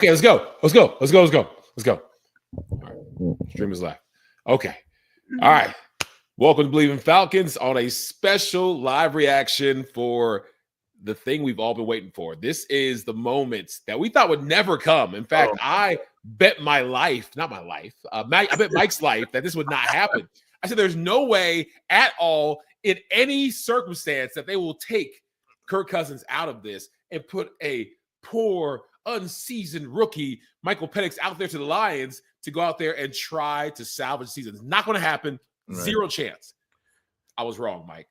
Okay, let's go. All right. Stream is live. Okay. All right. Welcome to Believe in Falcons on a special live reaction for the thing we've all been waiting for. This is the moment that we thought would never come. In fact, I bet my life, not my life, I bet Mike's life that this would not happen. I said there's no way at all in any circumstance that they will take Kirk Cousins out of this and put a poor, unseasoned rookie, Michael Penix, out there to the Lions to go out there and try to salvage the season. It's not going to happen. Right. Zero chance. I was wrong, Mike.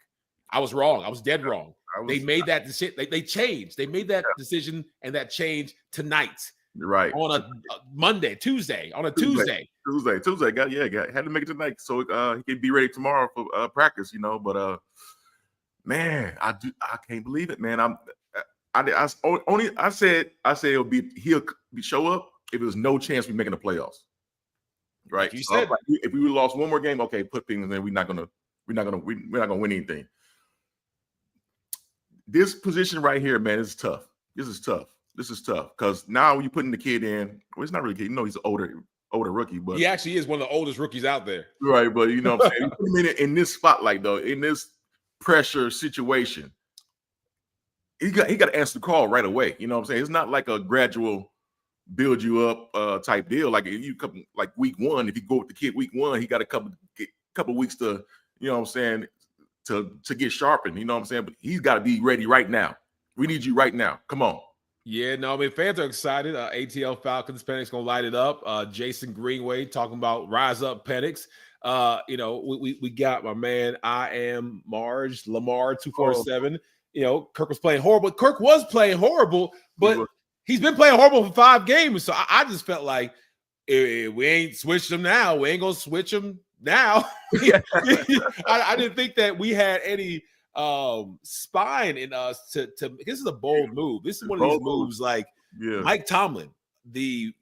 I was wrong. I was dead wrong. They made that decision. They changed. They made that decision and that change tonight. Right. On a Monday, Tuesday. On a Tuesday. Got had to make it tonight so he could be ready tomorrow for practice, But man, I can't believe it, man. I said he'll show up if there's no chance we're making the playoffs. Right. You said if we lost one more game, okay, put things in, we're not gonna win anything. This position right here, man, is tough. This is tough because now when you're putting the kid in, well, it's not really a kid. He's an older rookie, but he actually is one of the oldest rookies out there. Right, but you know what I'm saying? You put him in this spotlight, though, in this pressure situation, he got to answer the call right away. You know what I'm saying? It's not like a gradual build you up type deal. Like you come like week one, if you go with the kid week one, he got a couple weeks to, you know what I'm saying, to get sharpened. You know what I'm saying? But he's got to be ready right now. We need you right now. Come on. Yeah, no, I mean, fans are excited. ATL Falcons, Penix going to light it up. Jason Greenway talking about rise up Penix. We got my man, I am Marge, Lamar 247. Kirk was playing horrible. Kirk was playing horrible, but he's been playing horrible for 5 games. So I just felt like we ain't switched him now. We ain't going to switch him now. I didn't think that we had any spine in us to this is a bold move. This is one of these moves like Mike Tomlin, the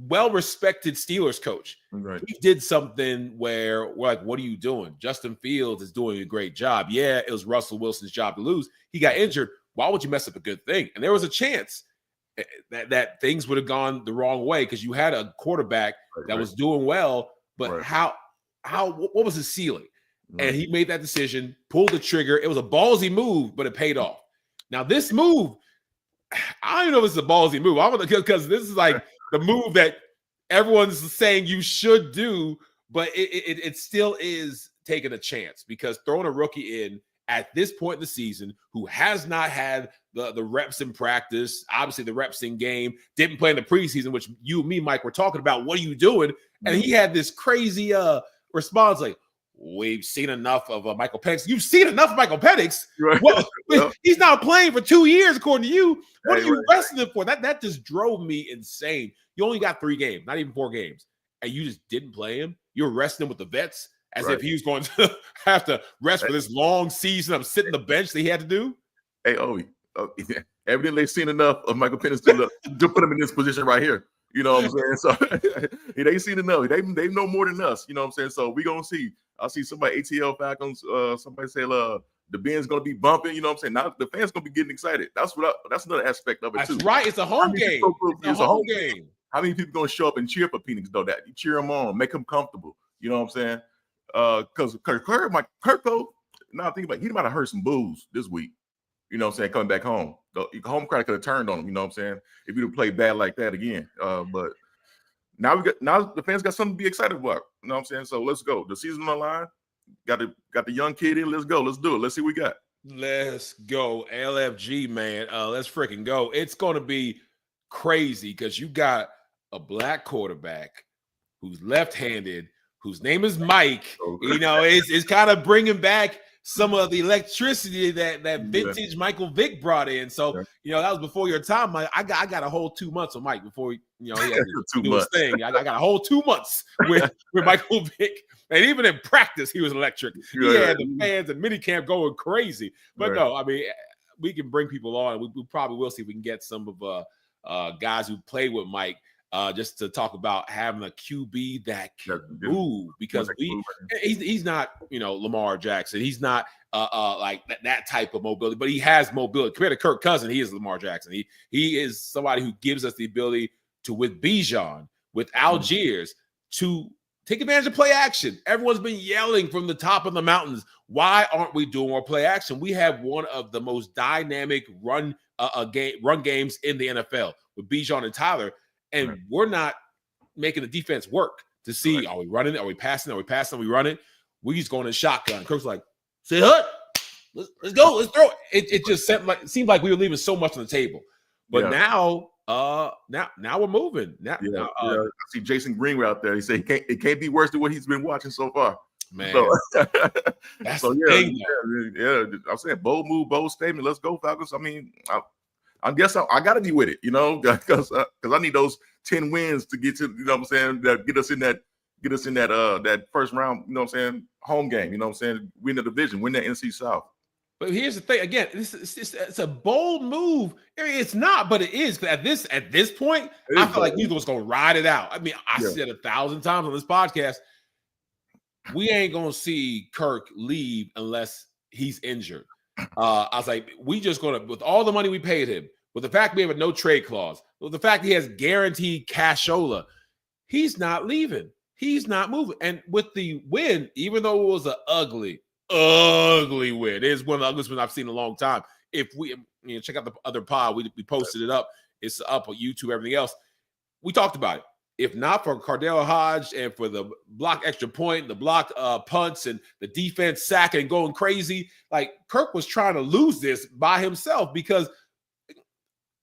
well-respected Steelers coach. Right. He did something where we're like, what are you doing? Justin Fields is doing a great job. Yeah, it was Russell Wilson's job to lose. He got injured. Why would you mess up a good thing? And there was a chance that things would have gone the wrong way because you had a quarterback that was doing well, but what was his ceiling? And he made that decision, pulled the trigger. It was a ballsy move, but it paid off. Now, this move, I don't know if it's a ballsy move. I don't know, because this is like the move that everyone's saying you should do, but it still is taking a chance because throwing a rookie in at this point in the season who has not had the reps in practice, obviously the reps in game, didn't play in the preseason, which you and me, Mike, were talking about. What are you doing? And he had this crazy response like, we've seen enough of Michael Penix. You've seen enough of Michael Penix. Right. Well, he's not playing for 2 years, according to you. What are you resting him for? That just drove me insane. You only got 3 games, not even 4 games, and you just didn't play him. You're resting him with the vets as if he was going to have to rest for this long season of sitting the bench that he had to do. Hey, evidently they've seen enough of Michael Penix to put him in this position right here. You know what I'm saying? So they seen enough. They know more than us. You know what I'm saying? So we gonna see. I see somebody ATL Falcons. Somebody say the Ben's gonna be bumping. You know what I'm saying? Now the fans gonna be getting excited. That's another aspect of it too. That's right. It's a home game. It's a home game. How many people gonna show up and cheer for Penix though? That you cheer him on, make him comfortable. You know what I'm saying? Because Kirk though. Now think about it, he might have heard some boos this week. You know what I'm saying? Coming back home, the home crowd could have turned on him. You know what I'm saying? If you'd have played bad like that again, but. Now the fans got something to be excited about. You know what I'm saying? So let's go. The season on the line. Got the young kid in. Let's go. Let's do it. Let's see what we got. Let's go. LFG, man. Let's freaking go. It's gonna be crazy because you got a black quarterback who's left-handed, whose name is Mike. Okay. It's kind of bringing back some of the electricity that vintage Michael Vick brought in. So, that was before your time, Mike. I got a whole 2 months of Mike before, he had to do his thing. I got a whole 2 months with Michael Vick. And even in practice, he was electric. He had the fans and minicamp going crazy. But no, I mean, we can bring people on. We probably will see if we can get some of guys who played with Mike just to talk about having a QB that can move, because he's not, Lamar Jackson. He's not like that type of mobility, but he has mobility. Compared to Kirk Cousins, he is Lamar Jackson. He is somebody who gives us the ability to, with Bijan, with Algiers, to take advantage of play action. Everyone's been yelling from the top of the mountains, why aren't we doing more play action? We have one of the most dynamic run games in the NFL with Bijan and Tyler, and we're not making the defense work to see, are we running it? Are we passing? Are we passing? Are we running? We just going in shotgun. Kirk's like, say hut. Let's go. Let's throw it. It just seemed like we were leaving so much on the table. But now we're moving. I see Jason Green out there. He said it can't be worse than what he's been watching so far. Man, so, that's the thing. I'm saying bold move, bold statement. Let's go, Falcons. I mean, I guess I got to be with it, because I need those 10 wins to get to, what I'm saying, that get us in that first round, home game, win the division, win the NFC South. But here's the thing. Again, it's a bold move. It's not, but it is. At this point, I feel like neither was going to ride it out. I mean, I said 1,000 times on this podcast, we ain't going to see Kirk leave unless he's injured. I was like, we just going to, with all the money we paid him, with the fact we have a no trade clause, with the fact he has guaranteed cashola, he's not leaving. He's not moving. And with the win, even though it was an ugly win, it is one of the ugliest ones I've seen in a long time. If we check out the other pod, we posted it up. It's up on YouTube, everything else. We talked about it. If not for Cardell Hodge and for the block extra point, the block punts, and the defense sacking and going crazy, like Kirk was trying to lose this by himself because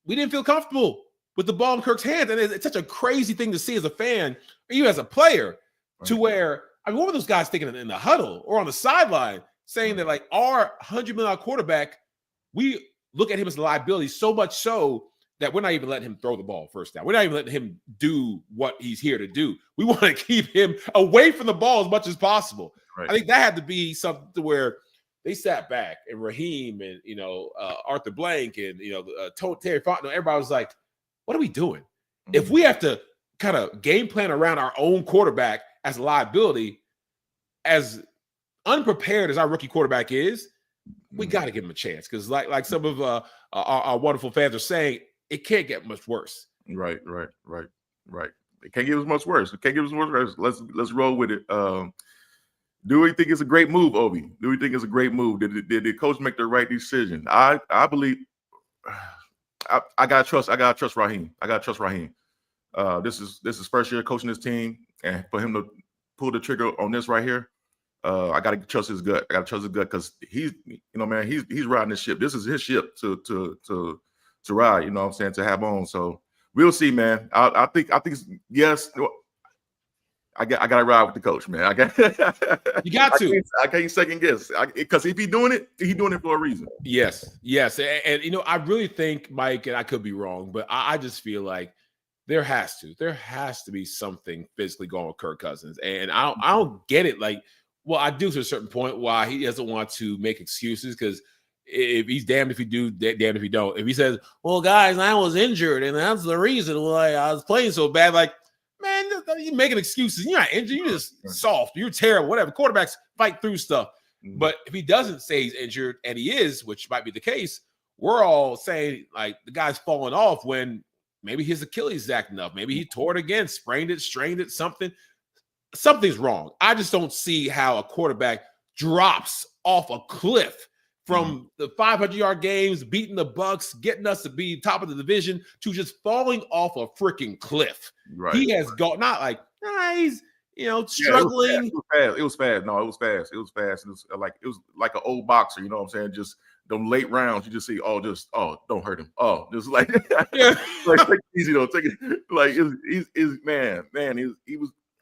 we didn't feel comfortable with the ball in Kirk's hands. And it's such a crazy thing to see as a fan, or you as a player, to where, I mean, what were those guys thinking in the huddle or on the sideline saying that, like, our $100 million quarterback, we look at him as a liability so much so that we're not even letting him throw the ball first down. We're not even letting him do what he's here to do. We want to keep him away from the ball as much as possible. Right. I think that had to be something where they sat back, and Raheem and, Arthur Blank and, Terry Fontenot, everybody was like, what are we doing? Mm-hmm. If we have to kind of game plan around our own quarterback as a liability, as unprepared as our rookie quarterback is, we got to give him a chance. Because like some of our wonderful fans are saying, it can't get much worse. Right. It can't get much worse. Let's roll with it. Do we think it's a great move, Obi? Do we think it's a great move? Did the coach make the right decision? I believe I gotta trust Raheem. This is first year coaching this team, and for him to pull the trigger on this right here, I gotta trust his gut. Because he's riding this ship. This is his ship to ride. To have on. So we'll see, man. I think yes. I got to ride with the coach, man. You got to. I can't second guess, because if he's doing it for a reason. Yes, and I really think, Mike, and I could be wrong, but I just feel like there has to be something physically going with Kirk Cousins, and I don't get it. Like, well, I do to a certain point why he doesn't want to make excuses, because if he's damned if you do, damned if you don't. If he says, "Well, guys, I was injured, and that's the reason why I was playing so bad," like, man, you're making excuses. You're not injured. You're just soft. You're terrible. Whatever. Quarterbacks fight through stuff. Mm-hmm. But if he doesn't say he's injured, and he is, which might be the case, we're all saying, like, the guy's falling off when maybe his Achilles is acting up. Maybe he tore it again, sprained it, strained it, something. Something's wrong. I just don't see how a quarterback drops off a cliff from the 500-yard games, beating the Bucks, getting us to be top of the division, to just falling off a freaking cliff. Right. He has gone, not like, he's, struggling. It was fast. No, it was fast. It was like an old boxer, you know what I'm saying? Just them late rounds, you just see, don't hurt him. Oh, just like, take it easy though. Take it, like,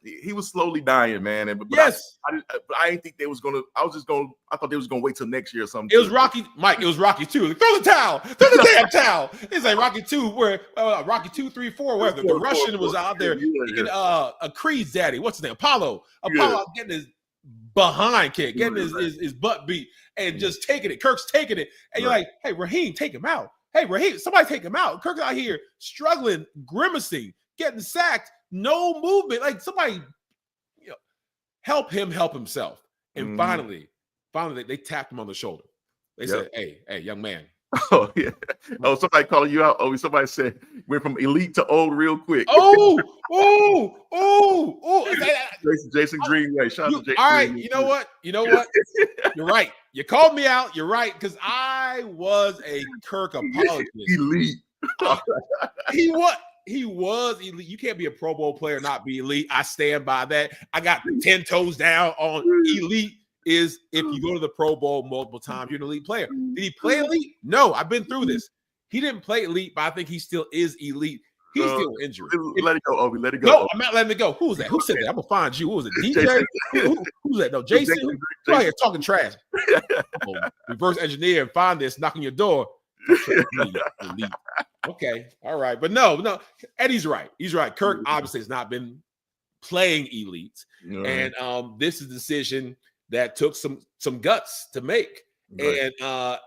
he was slowly dying, man. But yes, I didn't think they was gonna. I thought they was gonna wait till next year or something. It was Rocky, Mike. It was Rocky 2. Like, throw the towel. Throw the damn towel. It's like Rocky 2, where Rocky 2, 3, 4, where the Russian was out there. A Creed's daddy. What's his name? Apollo getting his behind kick, getting his butt beat, and just taking it. Kirk's taking it, and you're like, hey, Raheem, take him out. Hey, Raheem, somebody take him out. Kirk's out here struggling, grimacing, getting sacked, no movement. Like somebody, help him help himself. And finally, they tapped him on the shoulder. They said, "Hey, young man." Oh yeah. Oh, somebody calling you out. Oh, somebody said went from elite to old real quick. Oh. Jason Greenway. Shout out to Jason. All right, Greenway. You know what? You're right. You called me out. You're right, because I was a Kirk apologist. Elite. He was elite. You can't be a Pro Bowl player and not be elite. I stand by that. I got 10 toes down on elite. Is if you go to the Pro Bowl multiple times, you're an elite player. Did he play elite? No, I've been through this. He didn't play elite, but I think he still is elite. He's still injured. Let it go, Obi. Let it go. No, Obi. I'm not letting it go. Who was that? Who said that? I'm gonna find you. Who was it? DJ? Who's that? No, Jason. Who out here talking trash? Reverse engineer and find this, knock on your door. Elite. Okay, all right, but no. Eddie's right. He's right. Kirk obviously has not been playing elite, and this is a decision that took some guts to make. Right. And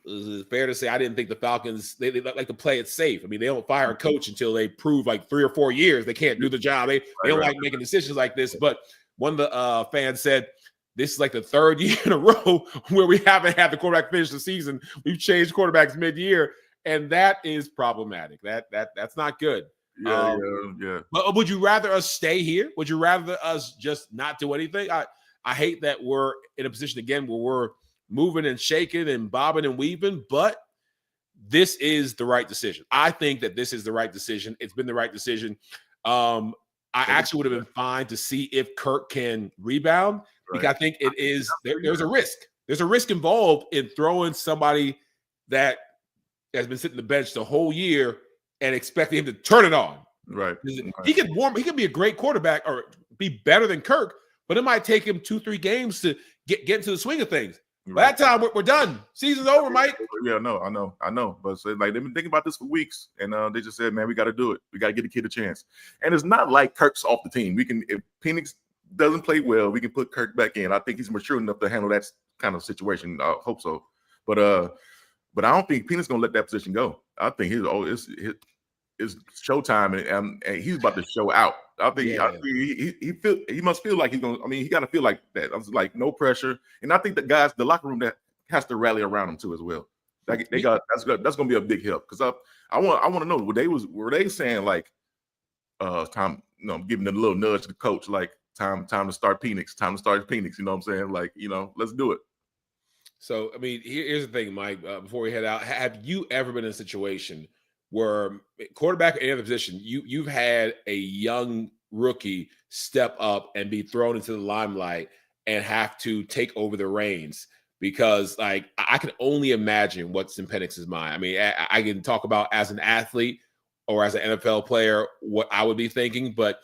it's fair to say I didn't think the Falcons they like to play it safe. I mean, they don't fire a coach until they prove like 3 or 4 years they can't do the job. They don't like making decisions like this. But one of the fans said this is like the 3rd year in a row where we haven't had the quarterback finish the season. We've changed quarterbacks mid-year, and that is problematic. That's not good. Yeah. But would you rather us stay here? Would you rather us just not do anything? I hate that we're in a position again where we're moving and shaking and bobbing and weaving, but this is the right decision. I think that this is the right decision. It's been the right decision. I actually would have been fine to see if Kirk can rebound, because I think it is there's a risk. There's a risk involved in throwing somebody that has been sitting the bench the whole year and expecting him to turn it on. Right. He could be a great quarterback or be better than Kirk, but it might take him 2-3 games to get into the swing of things. By that time, we're done. Season's over, Mike. Yeah, no, I know. But so, like they've been thinking about this for weeks, and they just said, "Man, we got to do it. We got to give the kid a chance." And it's not like Kirk's off the team. We can, if Penix doesn't play well, we can put Kirk back in. I think he's mature enough to handle that kind of situation. I hope so. But I don't think Penix gonna let that position go. I think it's showtime, and he's about to show out. I think he must feel like he's gonna. I mean, he got to feel like that. I was like, no pressure, and I think the locker room that has to rally around him too as well. Like that's gonna be a big help, because I want to know were they saying like time, giving a little nudge to the coach, like time to start Penix, you know what I'm saying, like, let's do it. So I mean, here's the thing, Mike, before we head out, have you ever been in a situation where quarterback or any other position, you've had a young rookie step up and be thrown into the limelight and have to take over the reins? Because like I can only imagine what's in Penix's mind. I mean, I can talk about as an athlete or as an NFL player what I would be thinking, but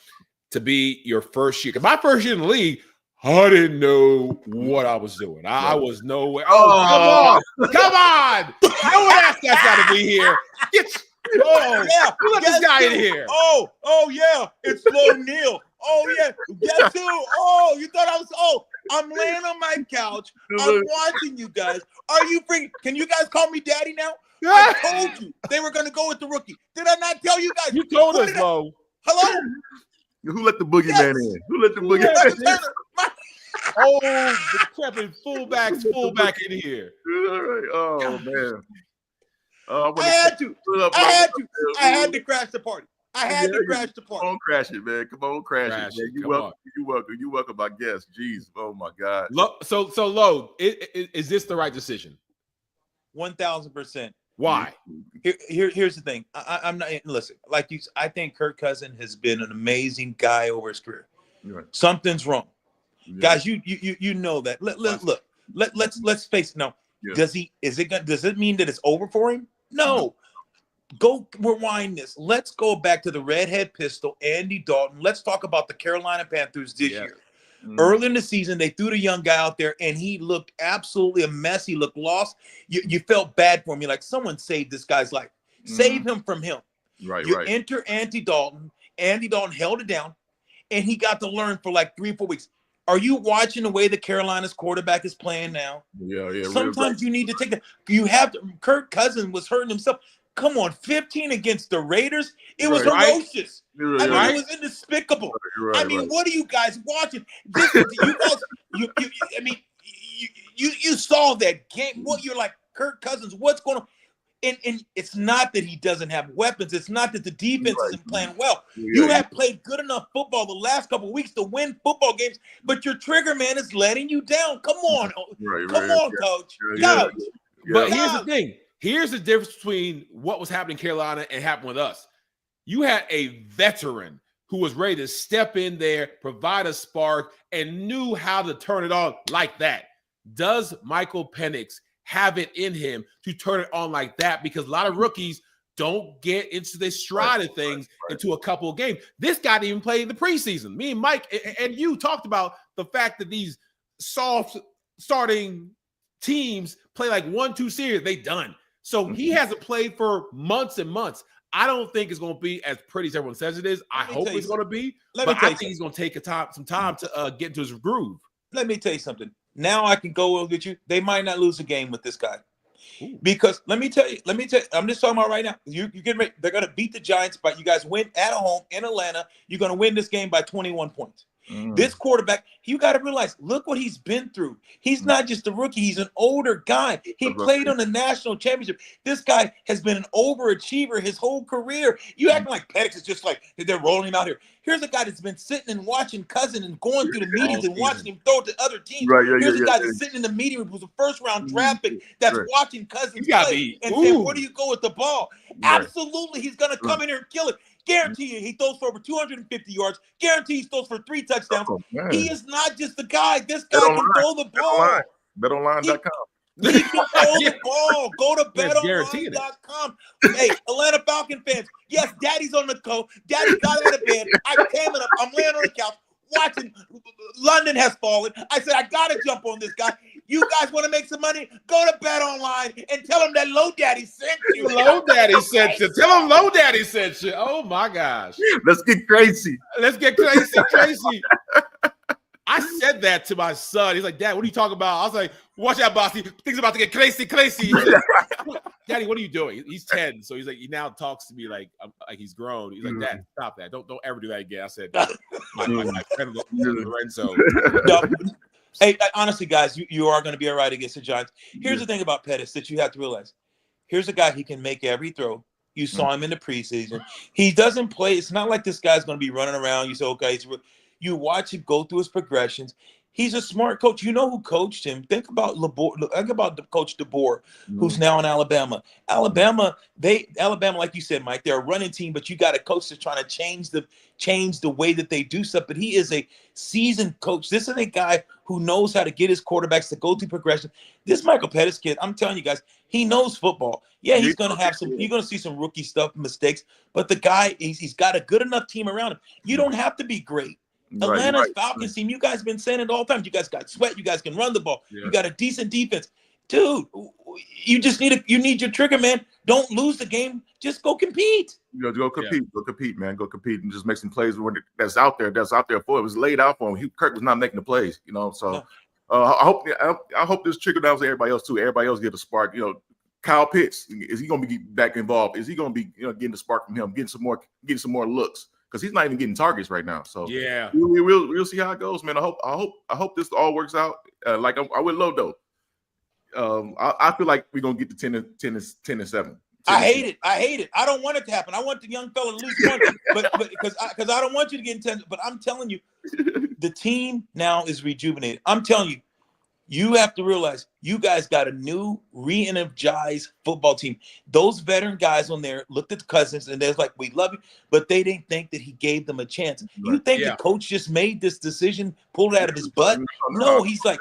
to be your first year, because my first year in the league, I didn't know what I was doing. I was nowhere. Oh, come on! No one asked that guy to be here. Let this guy in here. Oh yeah, it's Low Neal. Oh yeah, guess who? Oh, you thought I was? I'm laying on my couch. I'm watching you guys. Are you freaking? Can you guys call me daddy now? I told you they were gonna go with the rookie. Did I not tell you guys? You told us, Low. Hello. Who let the boogeyman in? Who let the boogeyman in? The prepping fullback in here. Oh man. I had to crash the party. I had to crash the party. Come on, crash it, man. Come on, crash it, man. You welcome, I guess. Jeez. Oh my God. So Low, is this the right decision? 1,000%. Why? Here's the thing. I'm not listen. Like you, I think Kirk Cousins has been an amazing guy over his career. Right. Something's wrong, guys. You know that. Look. Let's face it. No. Yeah. Does it mean that it's over for him? No. Go rewind this. Let's go back to the redhead pistol, Andy Dalton. Let's talk about the Carolina Panthers this year. Early in the season, they threw the young guy out there, and he looked absolutely a mess. He looked lost. You felt bad for him. You're like, someone saved this guy's life. Save him from him. Right. Enter Andy Dalton. Andy Dalton held it down, and he got to learn for like 3 or 4 weeks. Are you watching the way the Carolina's quarterback is playing now? Yeah. Sometimes you need to take that. You have to. Kirk Cousins was hurting himself. Come on, 15 against the Raiders. It was Right. ferocious. I mean, it was indespicable. Right, I mean, what are you guys watching? This, you guys, I mean, you saw that game. What you're like, Kirk Cousins? What's going on? And it's not that he doesn't have weapons. It's not that the defense isn't playing well. You have played good enough football the last couple of weeks to win football games, but your trigger man is letting you down. Come on, come on, coach. Coach. But here's the thing. Here's the difference between what was happening in Carolina and happened with us. You had a veteran who was ready to step in there, provide a spark, and knew how to turn it on like that. Does Michael Penix have it in him to turn it on like that? Because a lot of rookies don't get into the stride of things into a couple of games. This guy didn't even play in the preseason. Me and Mike and you talked about the fact that these soft starting teams play like 1-2 series. They done. So he hasn't played for months and months. I don't think it's going to be as pretty as everyone says it is. I hope it's going to be. But I think he's going to take some time to get into his groove. Let me tell you something. Now I can go with you. They might not lose a game with this guy. Because let me tell you, I'm just talking about right now. You get ready. They're going to beat the Giants, but you guys win at home in Atlanta. You're going to win this game by 21 points. This quarterback, you got to realize, look what he's been through. He's not just a rookie. He's an older guy. He played on the national championship. This guy has been an overachiever his whole career. You acting like Penix is just like they're rolling him out here. Here's a guy that's been sitting and watching Cousin and going through the meetings and watching him throw to other teams. Here's a guy that's sitting in the meeting room who's a first-round draft pick that's watching Cousins play and saying, where do you go with the ball? Absolutely, he's going to come in here and kill it. Guarantee you, he throws for over 250 yards. Guarantee he throws for 3 touchdowns. He is not just the guy. This guy can throw the ball. BetOnline.com. He can throw the ball. Go to BetOnline.com. Hey, Atlanta Falcon fans. Yes, Daddy's on the go. Daddy got out of bed. I came up. I'm laying on the couch watching. London has fallen. I said, I got to jump on this guy. You guys want to make some money? Go to BetOnline and tell them that Low Daddy sent you. Low Daddy sent you. Tell them Low Daddy sent you. Oh, my gosh. Let's get crazy. Let's get crazy. I said that to my son. He's like, Dad, what are you talking about? I was like, watch out, boss. Things about to get crazy. Like, Daddy, what are you doing? He's 10. So he's like, he now talks to me like he's grown. He's like, Dad, stop that. Don't ever do that again. I said, my friend Lorenzo. No, hey, honestly, guys, you are going to be all right against the Giants. Here's the thing about Pettis that you have to realize. Here's a guy, he can make every throw. You saw him in the preseason. He doesn't play. It's not like this guy's going to be running around. You say, okay, you watch him go through his progressions. He's a smart coach. You know who coached him. Think about the coach DeBoer, who's now in Alabama. Alabama, like you said, Mike, they're a running team, but you got a coach that's trying to change the way that they do stuff. But he is a seasoned coach. This is a guy who knows how to get his quarterbacks to go through progression. This Michael Pettis kid, I'm telling you guys, he knows football. Yeah, he's going to have you're going to see some rookie stuff, mistakes, but the guy, he's got a good enough team around him. You don't have to be great. Atlanta's Falcons team, you guys been saying it all the time. You guys got sweat. You guys can run the ball. Yeah. You got a decent defense. Dude, you just need your trigger, man. Don't lose the game. Just go compete. Go compete. Yeah. Go compete, man. Go compete and just make some plays that's out there for it. It was laid out for him. Kirk was not making the plays, So I hope this trickle down to everybody else too. Everybody else get a spark. Kyle Pitts, is he going to be back involved? Is he going to be getting the spark from him, getting some more looks? Because he's not even getting targets right now. So yeah, we'll see how it goes, man. I hope this all works out. Like I would love though. I feel like we're gonna get to 10-7. I hate it. I don't want it to happen. I want the young fella to lose one, but because I don't want you to get in 10. But I'm telling you, the team now is rejuvenated. I'm telling you. You have to realize you guys got a new re-energized football team. Those veteran guys on there looked at the Cousins and they're like, we love you, but they didn't think that he gave them a chance. You think the coach just made this decision, pulled it out of his butt? No, he's like,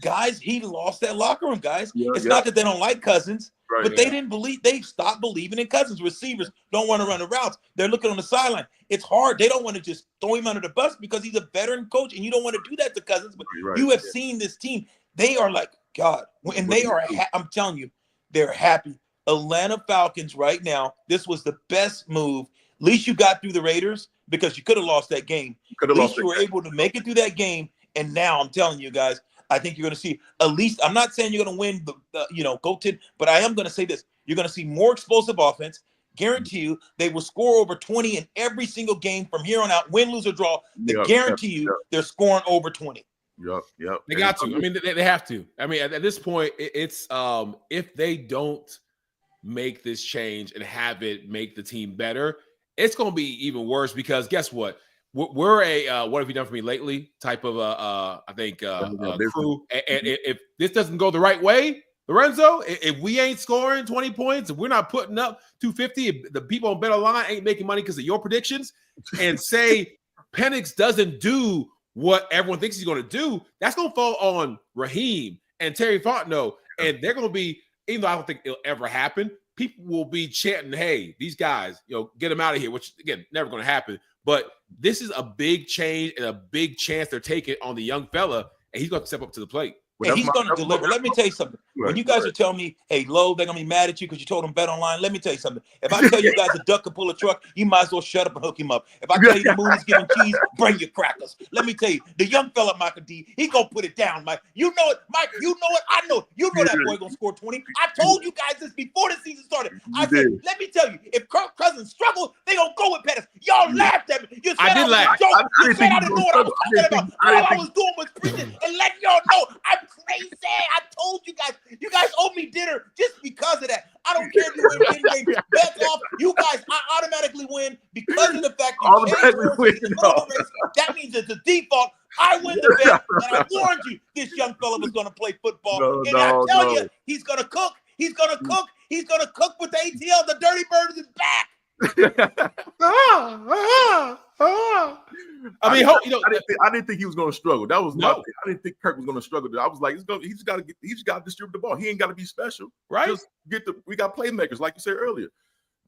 guys, he lost that locker room, guys. It's not that they don't like Cousins, but they didn't believe. They stopped believing in Cousins. Receivers don't want to run the routes. They're looking on the sideline. It's hard. They don't want to just throw him under the bus because he's a veteran coach, and you don't want to do that to Cousins. But you have seen this team. They are like, God, and they are, I'm telling you, they're happy. Atlanta Falcons right now, this was the best move. At least you got through the Raiders because you could have lost that game. At least you were able to make it through that game. And now I'm telling you guys, I think you're going to see at least, I'm not saying you're going to win the go 10, but I am going to say this. You're going to see more explosive offense. Guarantee you they will score over 20 in every single game from here on out, win, lose, or draw. Guarantee you they're scoring over 20. Yep. They got to. I mean, they have to. I mean, at this point, it's if they don't make this change and have it make the team better, it's going to be even worse because guess what? We're a what have you done for me lately type of I think crew. And if this doesn't go the right way, Lorenzo, if we ain't scoring 20 points, if we're not putting up 250, if the people on Better Line ain't making money because of your predictions, and say Penix doesn't do what everyone thinks he's going to do, that's going to fall on Raheem and Terry Fontenot, and they're going to be, even though I don't think it'll ever happen, people will be chanting, hey, these guys, get them out of here, which, again, never going to happen. But this is a big change and a big chance they're taking on the young fella, and he's going to step up to the plate. And he's going to deliver. Let me tell you something. When you guys are telling me, hey, Lowe, they're going to be mad at you because you told them bet online, let me tell you something. If I tell you guys a duck can pull a truck, you might as well shut up and hook him up. If I tell you the moon is giving cheese, bring your crackers. Let me tell you, the young fella, Michael D, he going to put it down, Mike. You know it, Mike. You know it. I know it. You know that boy going to score 20. I told you guys this before the season started. I said, let me tell you, if Kirk Cousins struggles, they going to go with Penix. Y'all laughed at me. You said I did laugh. You said I didn't know what I was talking about. All I was doing was preaching and letting y'all know I'm crazy. I told you guys owe me dinner just because of that. I don't care if you win 10 games. Bets off. You guys, I automatically win because of the fact you changed the race in the middle of the race. That means it's a default. I win the bet, and I warned you this young fella was going to play football. I tell you, he's going to cook. He's going to cook. He's going to cook with the ATL. The dirty bird is back. I mean, I didn't think he was going to struggle. That was my thing. I didn't think Kirk was going to struggle. I was like, he just got to distribute the ball. He ain't got to be special, right? Just we got playmakers, like you said earlier,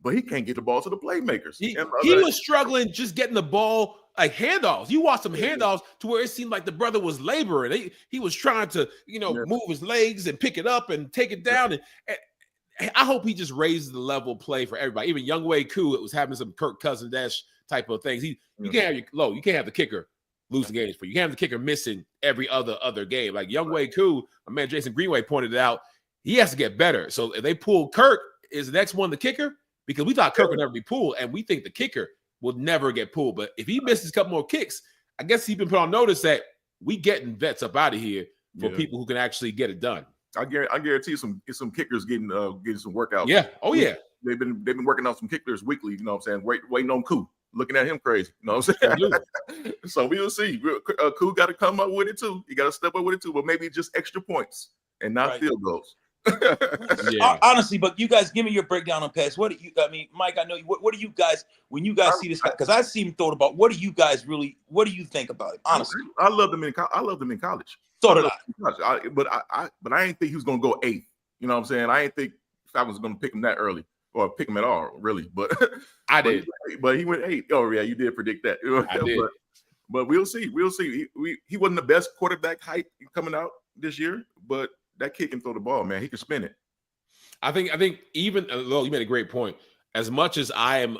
but he can't get the ball to the playmakers. He was struggling just getting the ball, like handoffs. You watch some handoffs to where it seemed like the brother was laboring. He was trying to, move his legs and pick it up and take it down. And I hope he just raises the level of play for everybody. Even Younghoe Koo was having some Kirk Cousins type of things. You can't have you can't have the kicker losing games for you. You can't have the kicker missing every other game. Like Younghoe Koo, my man Jason Greenway pointed it out, he has to get better. So if they pull Kirk, is the next one the kicker? Because we thought Kirk would never be pulled, and we think the kicker will never get pulled. But if he misses a couple more kicks, I guess he's been put on notice that we getting vets up out of here for people who can actually get it done. I guarantee you some kickers getting some workouts. Yeah. Oh yeah. They've been working on some kickers weekly. You know what I'm saying? Waiting on Koo, looking at him crazy. You know what I'm saying? So we'll see. Koo got to come up with it too. You got to step up with it too. But maybe just extra points and not field goals. Honestly, but you guys give me your breakdown on pass. What do you? I mean, Mike, I know. What do you guys when you guys see this guy? Because I see him throw the ball. What do you guys really? What do you think about it? Honestly, I loved him in college. So did I. But I ain't think he was gonna go 8th. You know what I'm saying? I ain't think I was gonna pick him that early or pick him at all, really. But I did. But he went 8. Oh yeah, you did predict that. I did. But we'll see. We'll see. He wasn't the best quarterback height coming out this year, but that kid can throw the ball, man. He can spin it. I think even though you made a great point, as much as I am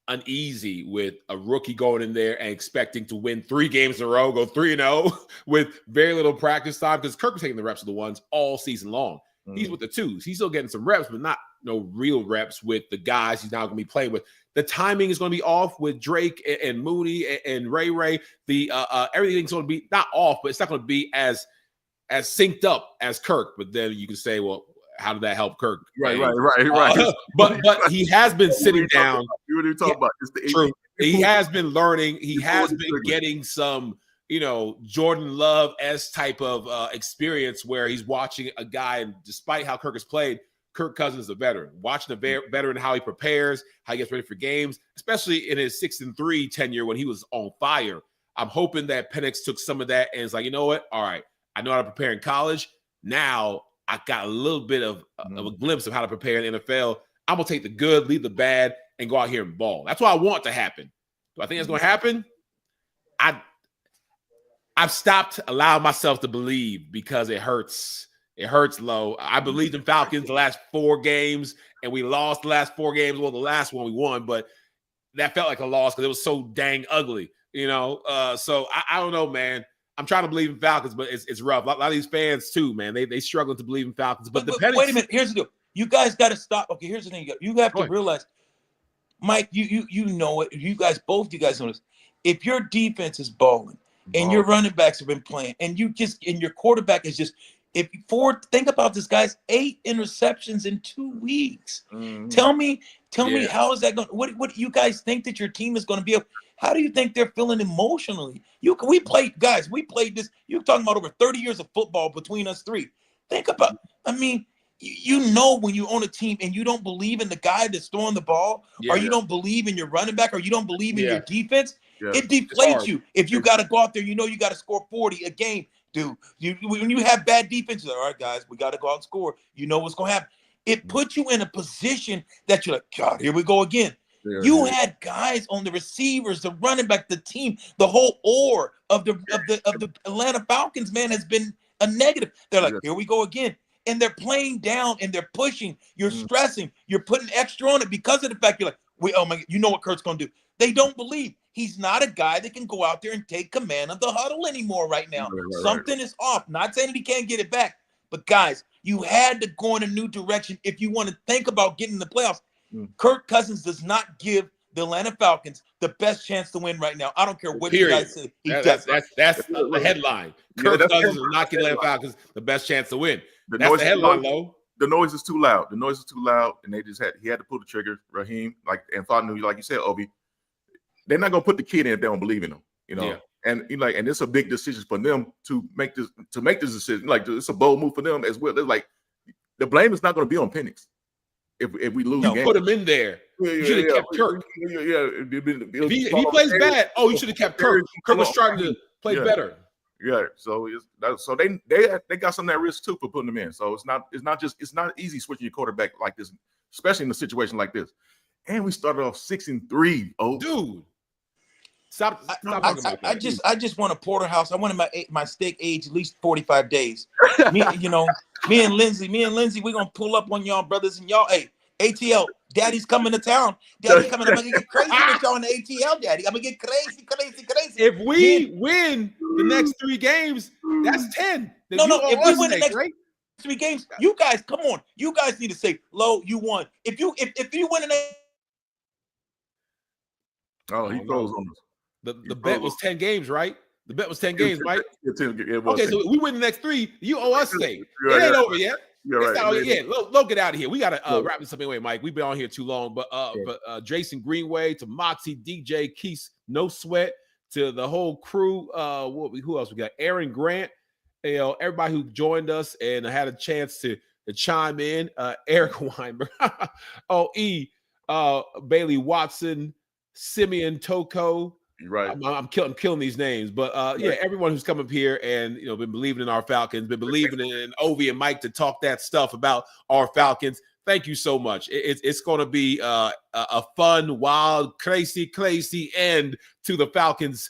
uneasy with a rookie going in there and expecting to win 3 games in a row, go 3-0 with very little practice time, because Kirk was taking the reps of the ones all season long. He's with the 2s. He's still getting some reps, but not no real reps with the guys he's now going to be playing with. The timing is going to be off with Drake and Mooney and Ray. The everything's going to be not off, but it's not going to be as synced up as Kirk. But then you can say, well, how did that help Kirk? Right. But he has been sitting down. You were talking about it's the true. He has been learning. He has been getting some, Jordan Love-esque type of experience where he's watching a guy, and despite how Kirk has played, Kirk Cousins is a veteran. Watching a veteran, how he prepares, how he gets ready for games, especially in his 6-3 tenure when he was on fire. I'm hoping that Penix took some of that and is like, you know what? All right, I know how to prepare in college. Now I got a little bit of a glimpse of how to prepare in the NFL. I'm going to take the good, leave the bad, and go out here and ball. That's what I want to happen. Do I think that's going to happen? I've stopped allowing myself to believe because it hurts. It hurts low. I believed in Falcons the last 4 games, and we lost the last 4 games. Well, the last one we won, but that felt like a loss because it was so dang ugly, So I don't know, man. I'm trying to believe in Falcons, but it's rough. A lot of these fans too, man. They struggling to believe in Falcons. But the Penix, wait a minute. Here's the deal. You guys got to stop. Okay, here's the thing. You have to realize, Mike, you know it. You guys know this. If your defense is balling and your running backs have been playing and your quarterback is just think about this, guys, 8 interceptions in 2 weeks. Mm-hmm. Tell me how is that going? What do you guys think that your team is going to be able? How do you think they're feeling emotionally? We played this. You're talking about over 30 years of football between us three. Think about, when you own a team and you don't believe in the guy that's throwing the ball, or you don't believe in your running back, or you don't believe in your defense, it deflates you. If you got to go out there, you got to score 40 a game, dude. When you have bad defense, all right, guys, we got to go out and score. You know what's going to happen. It puts you in a position that you're like, God, here we go again. You had guys on the receivers, the running back, the team, the whole ore of the Atlanta Falcons, man, has been a negative. They're like, here we go again. And they're playing down and they're pushing. You're stressing. You're putting extra on it because of the fact you're like, oh my God, you know what Kirk's going to do. They don't believe. He's not a guy that can go out there and take command of the huddle anymore right now. Something is off. Not saying that he can't get it back. But guys, you had to go in a new direction if you want to think about getting in the playoffs. Kirk Cousins does not give the Atlanta Falcons the best chance to win right now. I don't care what you guys say. That's the headline. Kirk Cousins is not giving the Atlanta Falcons the best chance to win. That's the headline, though. The noise is too loud. The noise is too loud, and he had to pull the trigger. Raheem, and thought knew, like you said, Obi, they're not gonna put the kid in if they don't believe in him. And and it's a big decision for them to make this decision. Like, it's a bold move for them as well. They're like, the blame is not going to be on Penix if we lose. Put him in there. You should have kept Kirk. If he plays bad, you should have kept Kirk. Kirk was trying to play better. Yeah, so they got some of that risk too for putting them in. So it's not easy switching your quarterback like this, especially in a situation like this. And we started off 6-3. Oh, dude. Stop I just want a porterhouse. I wanted my steak aged at least 45 days. Me and Lindsay, we're gonna pull up on y'all brothers and y'all. Hey, ATL, Daddy's coming to town. Daddy's coming. I'm gonna get crazy with y'all in the ATL, Daddy. I'm gonna get crazy. If we win the next 3 games, that's 10. No. If we win the next 3 games, you guys, come on. You guys need to say, Lo, you won. If you win the next. Oh, he throws on us. The bet was 10 games, right? The bet was 10 games, right? Okay, so we win the next 3. You owe us steak. It ain't over yet. Lo, get out of here. We gotta wrap this up anyway, Mike. We've been on here too long, but Jason Greenway, to Moxie, DJ, Keith, No Sweat, to the whole crew. Who else we got? Aaron Grant, everybody who joined us and had a chance to chime in. Eric Weinberg, Bailey Watson, Simeon Toko. Right, I'm killing these names, but everyone who's come up here and been believing in our Falcons, been believing in Ovi and Mike to talk that stuff about our Falcons. Thank you so much. It's going to be a fun, wild, crazy end to the Falcons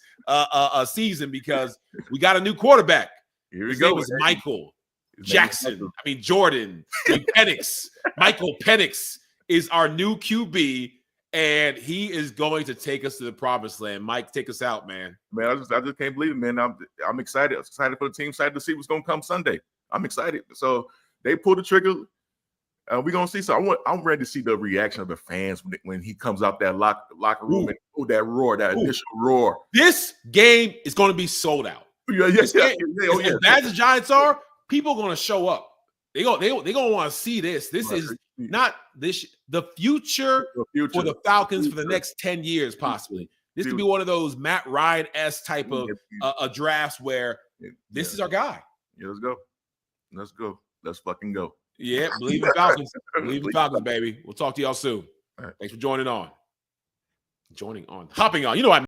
season because we got a new quarterback. His name is Michael Jackson. Jordan Penix. Michael Penix is our new QB. And he is going to take us to the promised land. Mike, take us out, man. Man, I just can't believe it, man. I'm excited. I'm excited for the team. Excited to see what's going to come Sunday. I'm excited. So they pull the trigger. We're going to see. So I'm ready to see the reaction of the fans when he comes out that locker room and that roar, that initial roar. This game is going to be sold out. As bad as the Giants are, people are going to show up. They're going to want to see this. This is not the future for the Falcons for the next 10 years, possibly. This could be one of those Matt Ryan-esque type of drafts where this is our guy. Yeah, let's go. Let's fucking go. Yeah, believe in Falcons. Believe in Falcons, baby. We'll talk to y'all soon. All right. Thanks for hopping on. You know what I mean.